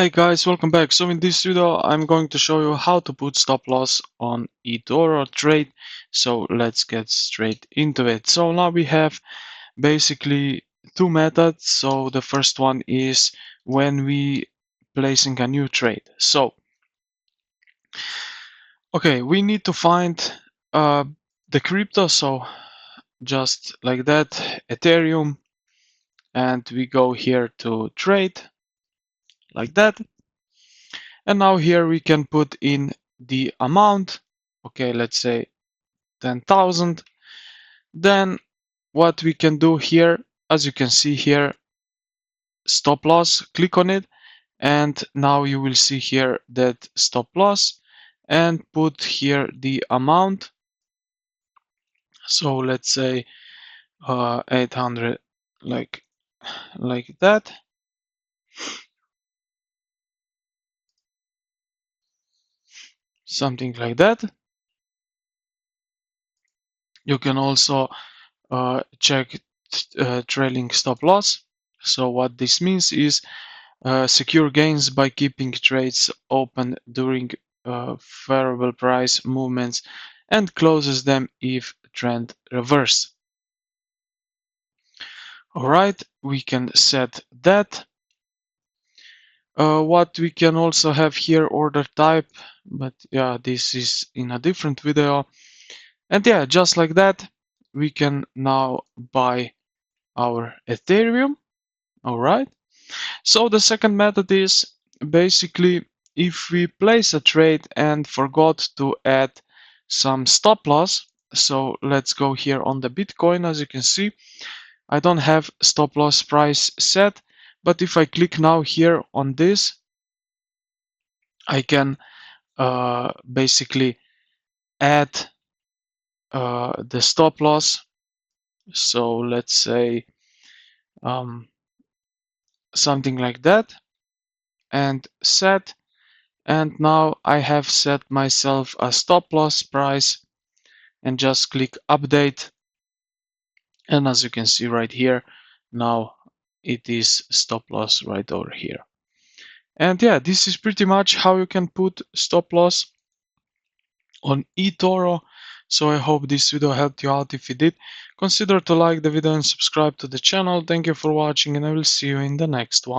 Hey guys, welcome back. So in this video, I'm going to show you how to put stop loss on eToro trade. So let's get straight into it. So now we have basically two methods. So the first one is when we placing a new trade. So, okay, we need to find uh, the crypto. So just like that, Ethereum, and we go here to trade like that. And now here we can put in the amount. Okay, let's say 10,000. Then what we can do here, as you can see here, stop loss, click on it. And now you will see here that stop loss and put here the amount. So let's say 800 like that. Something like that. You can also check trailing stop loss. So what this means is secure gains by keeping trades open during favorable price movements and closes them if trend reverse. Alright, we can set that. What we can also have here, order type, but yeah, this is in a different video. And yeah, just like that, we can now buy our Ethereum. Alright. So the second method is basically if we place a trade and forgot to add some stop loss. So let's go here on the Bitcoin. As you can see, I don't have stop loss price set, but if I click now here on this, I can basically add the stop loss. So let's say something like that and set. And now I have set myself a stop loss price and just click update. And as you can see right here, now it is stop loss right over here. And yeah, this is pretty much how you can put stop loss on eToro. So I hope this video helped you out. If it did, consider to like the video and subscribe to the channel. Thank you for watching, and I will see you in the next one.